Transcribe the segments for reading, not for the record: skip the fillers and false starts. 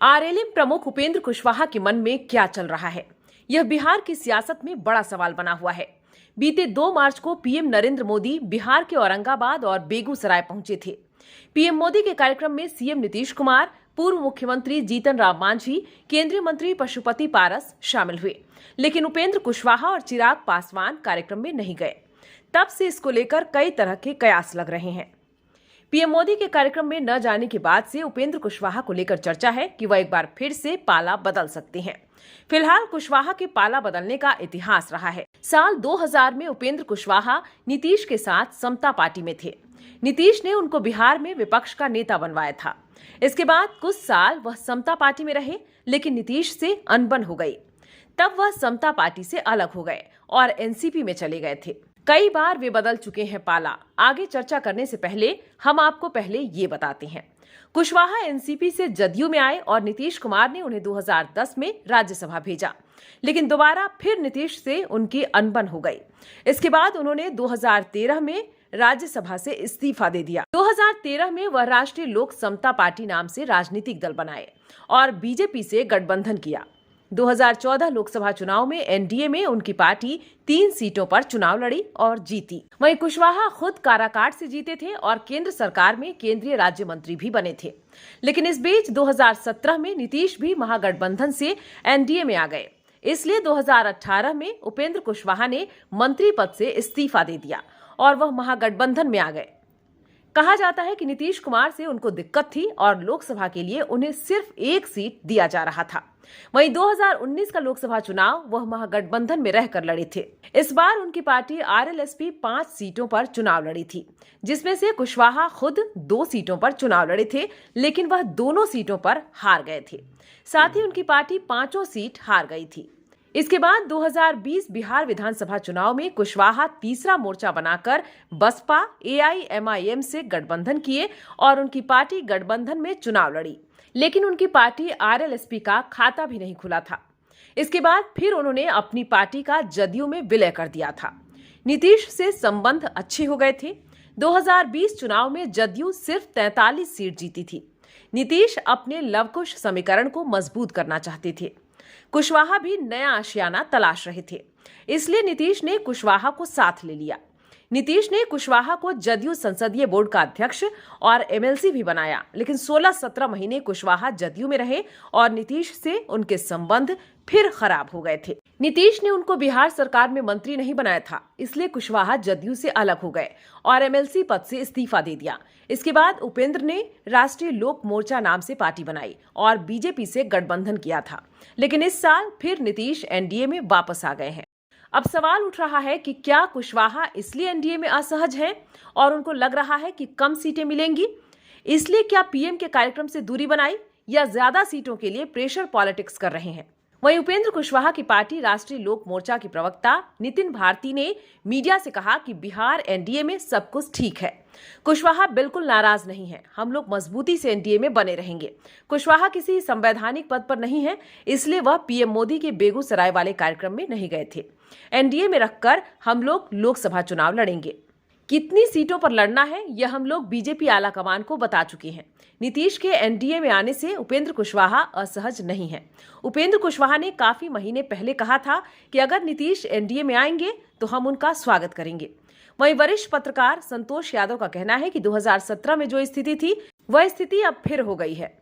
RLM प्रमुख उपेंद्र कुशवाहा के मन में क्या चल रहा है, यह बिहार की सियासत में बड़ा सवाल बना हुआ है। बीते 2 मार्च को पीएम नरेंद्र मोदी बिहार के औरंगाबाद और बेगूसराय पहुंचे थे। पीएम मोदी के कार्यक्रम में सीएम नीतीश कुमार, पूर्व मुख्यमंत्री जीतन राम मांझी, केंद्रीय मंत्री पशुपति पारस शामिल हुए, लेकिन उपेंद्र कुशवाहा और चिराग पासवान कार्यक्रम में नहीं गए। तब से इसको लेकर कई तरह के कयास लग रहे हैं। पीएम मोदी के कार्यक्रम में न जाने के बाद से उपेंद्र कुशवाहा को लेकर चर्चा है कि वह एक बार फिर से पाला बदल सकते हैं। फिलहाल कुशवाहा के पाला बदलने का इतिहास रहा है। साल 2000 में उपेंद्र कुशवाहा नीतीश के साथ समता पार्टी में थे। नीतीश ने उनको बिहार में विपक्ष का नेता बनवाया था। इसके बाद कुछ साल वह समता पार्टी में रहे, लेकिन नीतीश से अनबन हो गई। तब वह समता पार्टी से अलग हो गए और एनसीपी में चले गए थे। कई बार वे बदल चुके हैं पाला। आगे चर्चा करने से पहले हम आपको पहले ये बताते हैं। कुशवाहा एनसीपी से जदयू में आए और नीतीश कुमार ने उन्हें 2010 में राज्यसभा भेजा, लेकिन दोबारा फिर नीतीश से उनकी अनबन हो गई। इसके बाद उन्होंने 2013 में राज्यसभा से इस्तीफा दे दिया। 2013 में वह राष्ट्रीय लोक समता पार्टी नाम से राजनीतिक दल बनाए और बीजेपी से गठबंधन किया। 2014 लोकसभा चुनाव में एनडीए में उनकी पार्टी 3 सीटों पर चुनाव लड़ी और जीती। वहीं कुशवाहा खुद काराकाट से जीते थे और केंद्र सरकार में केंद्रीय राज्य मंत्री भी बने थे। लेकिन इस बीच 2017 में नीतीश भी महागठबंधन से एनडीए में आ गए। इसलिए 2018 में उपेंद्र कुशवाहा ने मंत्री पद से इस्तीफा दे दिया और वह महागठबंधन में आ गए। कहा जाता है कि नीतीश कुमार से उनको दिक्कत थी और लोकसभा के लिए उन्हें सिर्फ 1 सीट दिया जा रहा था। वहीं 2019 का लोकसभा चुनाव वह महागठबंधन में रहकर लड़े थे। इस बार उनकी पार्टी आरएलएसपी 5 सीटों पर चुनाव लड़ी थी, जिसमें से कुशवाहा खुद 2 सीटों पर चुनाव लड़े थे, लेकिन वह दोनों सीटों पर हार गए थे। साथ ही उनकी पार्टी 5 सीट हार गई थी। इसके बाद 2020 बिहार विधानसभा चुनाव में कुशवाहा तीसरा मोर्चा बनाकर बसपा एआईएमआईएम से गठबंधन किए और उनकी पार्टी गठबंधन में चुनाव लड़ी, लेकिन उनकी पार्टी आरएलएसपी का खाता भी नहीं खुला था। इसके बाद फिर उन्होंने अपनी पार्टी का जदयू में विलय कर दिया था। नीतीश से संबंध अच्छे हो गए थे। 2020 चुनाव में जदयू सिर्फ 43 सीट जीती थी। नीतीश अपने लवकुश समीकरण को मजबूत करना चाहते थे। कुशवाहा भी नया आशियाना तलाश रहे थे, इसलिए नीतीश ने कुशवाहा को साथ ले लिया। नीतीश ने कुशवाहा को जदयू संसदीय बोर्ड का अध्यक्ष और एमएलसी भी बनाया, लेकिन 16-17 महीने कुशवाहा जदयू में रहे और नीतीश से उनके संबंध फिर खराब हो गए थे। नीतीश ने उनको बिहार सरकार में मंत्री नहीं बनाया था, इसलिए कुशवाहा जदयू से अलग हो गए और एमएलसी पद से इस्तीफा दे दिया। इसके बाद उपेंद्र ने राष्ट्रीय लोक मोर्चा नाम से पार्टी बनाई और बीजेपी से गठबंधन किया था, लेकिन इस साल फिर नीतीश एनडीए में वापस आ गए हैं। अब सवाल उठ रहा है कि क्या कुशवाहा इसलिए एनडीए में असहज हैं और उनको लग रहा है कि कम सीटें मिलेंगी, इसलिए क्या पीएम के कार्यक्रम से दूरी बनाई, या ज्यादा सीटों के लिए प्रेशर पॉलिटिक्स कर रहे हैं। वहीं उपेंद्र कुशवाहा की पार्टी राष्ट्रीय लोक मोर्चा की प्रवक्ता नितिन भारती ने मीडिया से कहा कि बिहार एनडीए में सब कुछ ठीक है। कुशवाहा बिल्कुल नाराज नहीं है, हम लोग मजबूती से एनडीए में बने रहेंगे। कुशवाहा किसी संवैधानिक पद पर नहीं है, इसलिए वह पीएम मोदी के बेगूसराय वाले कार्यक्रम में नहीं गए थे। एनडीए में रखकर हम लोग लोकसभा चुनाव लड़ेंगे। कितनी सीटों पर लड़ना है यह हम लोग बीजेपी आला कमान को बता चुके हैं। नीतीश के एनडीए में आने से उपेंद्र कुशवाहा असहज नहीं है। उपेंद्र कुशवाहा ने काफी महीने पहले कहा था कि अगर नीतीश एनडीए में आएंगे तो हम उनका स्वागत करेंगे। वहीं वरिष्ठ पत्रकार संतोष यादव का कहना है कि 2017 में जो स्थिति थी वह स्थिति अब फिर हो गई है।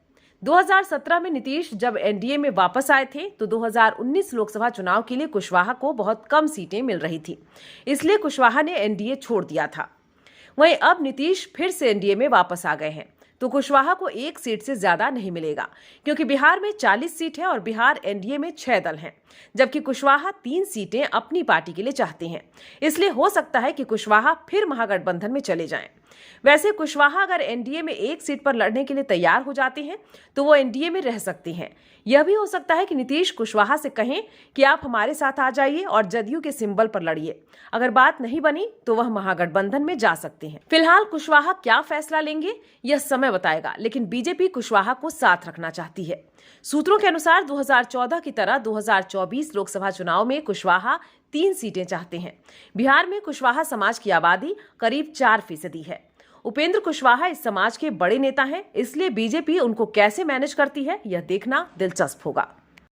2017 में नीतीश जब एनडीए में वापस आए थे तो 2019 लोकसभा चुनाव के लिए कुशवाहा को बहुत कम सीटें मिल रही थी, इसलिए कुशवाहा ने एनडीए छोड़ दिया था। वहीं अब नीतीश फिर से एनडीए में वापस आ गए हैं तो कुशवाहा को 1 सीट से ज्यादा नहीं मिलेगा, क्योंकि बिहार में 40 सीट है और बिहार एनडीए में 6 दल हैं, जबकि कुशवाहा 3 सीटें अपनी पार्टी के लिए चाहते हैं। इसलिए हो सकता है कि कुशवाहा फिर महागठबंधन में चले जाएं। वैसे कुशवाहा अगर एनडीए में 1 सीट पर लड़ने के लिए तैयार हो जाते हैं तो वो एनडीए में रह सकते हैं। यह भी हो सकता है कि नीतीश कुशवाहा से कहें कि आप हमारे साथ आ जाइए और जदयू के सिंबल पर लड़िए। अगर बात नहीं बनी तो वह महागठबंधन में जा सकते हैं। फिलहाल कुशवाहा क्या फैसला लेंगे यह समय बताएगा, लेकिन बीजेपी कुशवाहा को साथ रखना चाहती है। सूत्रों के अनुसार 2014 की तरह 2024 लोकसभा चुनाव में कुशवाहा 3 सीटें चाहते हैं। बिहार में कुशवाहा समाज की आबादी करीब 4% है। उपेंद्र कुशवाहा इस समाज के बड़े नेता हैं, इसलिए बीजेपी उनको कैसे मैनेज करती है, यह देखना दिलचस्प होगा।